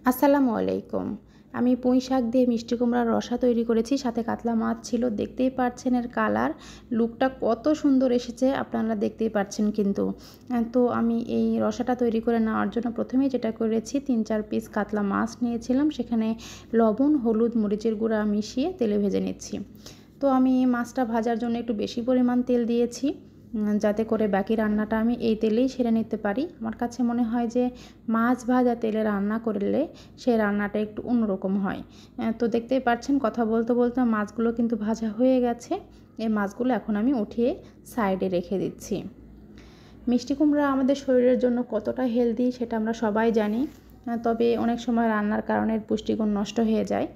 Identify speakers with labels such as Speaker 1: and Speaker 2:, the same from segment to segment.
Speaker 1: আসসালামু আলাইকুম। আমি পুঁই শাক দিয়ে মিষ্টি কুমড়ার রসা তৈরি করেছি, সাথে কাতলা মাছ ছিল। দেখতেই পাচ্ছেন এর কালার, লুকটা কত সুন্দর এসেছে আপনারা দেখতেই পাচ্ছেন কিন্তু। তো আমি এই রসাটা তৈরি করে নেওয়ার জন্য প্রথমেই যেটা করেছি, 3-4 পিস কাতলা মাছ নিয়েছিলাম, সেখানে লবণ, হলুদ, মরিচের গুঁড়া মিশিয়ে তেলে ভেজে নিচ্ছি। তো আমি মাছটা ভাজার জন্য একটু বেশি পরিমাণ তেল দিয়েছি, যাতে করে বাকি রান্নাটা আমি এই তেলেই সেরে নিতে পারি। আমার কাছে মনে হয় যে মাছ ভাজা তেলে রান্না করলে সেই রান্নাটা একটু অন্যরকম হয়। তো দেখতেই পাচ্ছেন কথা বলতে বলতে মাছগুলো কিন্তু ভাজা হয়ে গেছে। এই মাছগুলো এখন আমি উঠিয়ে সাইডে রেখে দিচ্ছি। মিষ্টি কুমড়া আমাদের শরীরের জন্য কতটা হেলদি সেটা আমরা সবাই জানি, তবে অনেক সময় রান্নার কারণে পুষ্টিগুণ নষ্ট হয়ে যায়।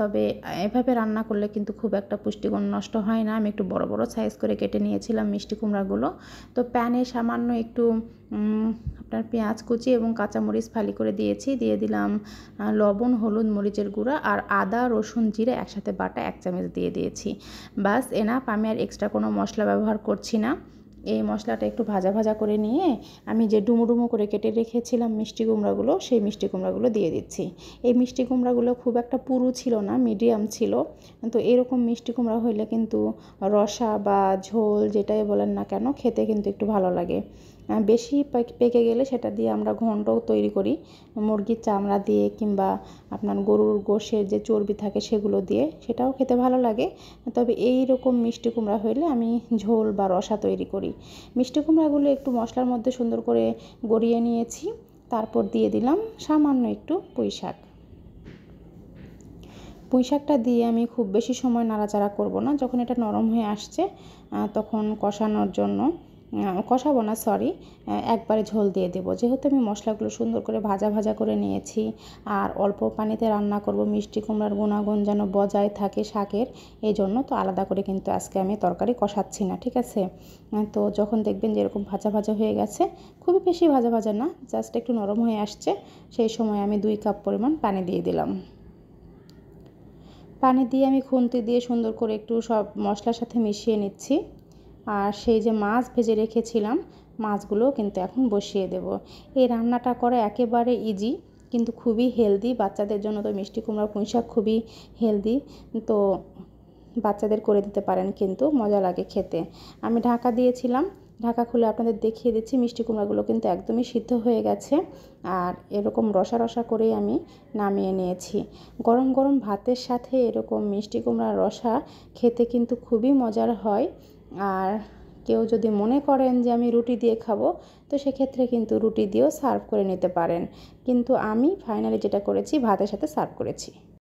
Speaker 1: তবে এভাবে রান্না করলে কিন্তু খুব একটা পুষ্টিগুণ নষ্ট হয় না। আমি একটু বড় বড় সাইজ করে কেটে নিয়েছিলাম মিষ্টি কুমড়াগুলো। তো প্যানে সামান্য একটু আপনার পেঁয়াজ কুচি এবং কাঁচামরিচ ফালি করে দিয়েছি, দিয়ে দিলাম লবণ, হলুদ, মরিচের গুঁড়া আর আদা, রসুন, জিরে একসাথে বাটা 1 চামচ দিয়ে দিয়েছি। বাস এনাফ, আমি আর এক্সট্রা কোনো মশলা ব্যবহার করছি না। এই মশলাটা একটু ভাজা ভাজা করে নিয়ে আমি যে ডুমো ডুমো করে কেটে রেখেছিলাম মিষ্টি কুমড়াগুলো, সেই মিষ্টি কুমড়াগুলো দিয়ে দিচ্ছি। এই মিষ্টি কুমড়াগুলো খুব একটা পুরু ছিল না, মিডিয়াম ছিল। তো এরকম মিষ্টি কুমড়া হলে কিন্তু রসা বা ঝোল যেটাই বলেন না কেন, খেতে কিন্তু একটু ভালো লাগে। বেশি পেকে গেলে সেটা দিয়ে আমরা ঘন্টও তৈরি করি, মুরগির চামড়া দিয়ে কিংবা আপনার গরুর গোশের যে চর্বি থাকে সেগুলো দিয়ে, সেটাও খেতে ভালো লাগে। তবে এই রকম মিষ্টি কুমড়া হলে আমি ঝোল বা রসা তৈরি করি। মিষ্টি কুমড়াগুলো একটু মশলার মধ্যে সুন্দর করে গড়িয়ে নিয়েছি, তারপর দিয়ে দিলাম সামান্য একটু পুঁই শাক। পুঁই শাকটা দিয়ে আমি খুব বেশি সময় নাড়াচাড়া করব না। যখন এটা নরম হয়ে আসছে তখন কষানোর জন্য কষাবো না, সরি, একবারে ঝোল দিয়ে দেবো। যেহেতু আমি মশলাগুলো সুন্দর করে ভাজা ভাজা করে নিয়েছি আর অল্প পানিতে রান্না করব, মিষ্টি কুমড়ার গুণাগুণ যেন বজায় থাকে শাকের, এই জন্য তো আলাদা করে কিন্তু আজকে আমি তরকারি কষাচ্ছি না, ঠিক আছে? তো যখন দেখবেন যে এরকম ভাজা ভাজা হয়ে গেছে, খুবই বেশি ভাজা ভাজা না, জাস্ট একটু নরম হয়ে আসছে, সেই সময় আমি 2 কাপ পরিমাণ পানি দিয়ে দিলাম। পানি দিয়ে আমি খুন্তি দিয়ে সুন্দর করে একটু সব মশলার সাথে মিশিয়ে নিচ্ছি। আর সেই যে মাছ ভেজে রেখেছিলাম, মাছগুলোও কিন্তু এখন বসিয়ে দেব। এই রান্নাটা করা একেবারে ইজি, কিন্তু খুবই হেলদি বাচ্চাদের জন্য। তো মিষ্টি কুমড়া পুঁই শাক খুবই হেলদি, তো বাচ্চাদের করে দিতে পারেন, কিন্তু মজা লাগে খেতে। আমি ঢাকা দিয়েছিলাম, ঢাকা খুলে আপনাদের দেখিয়ে দিচ্ছি। মিষ্টি কুমড়াগুলো কিন্তু একদমই সিদ্ধ হয়ে গেছে, আর এরকম রসা রসা করেই আমি নামিয়ে নিয়েছি। গরম গরম ভাতের সাথে এরকম মিষ্টি কুমড়ার রসা খেতে কিন্তু খুবই মজার হয়। আর কেউ যদি মনে করেন যে আমি রুটি দিয়ে খাবো, তো সেক্ষেত্রে কিন্তু রুটি দিয়েও সার্ভ করে নিতে পারেন, কিন্তু আমি ফাইনালি যেটা করেছি ভাতের সাথে সার্ভ করেছি।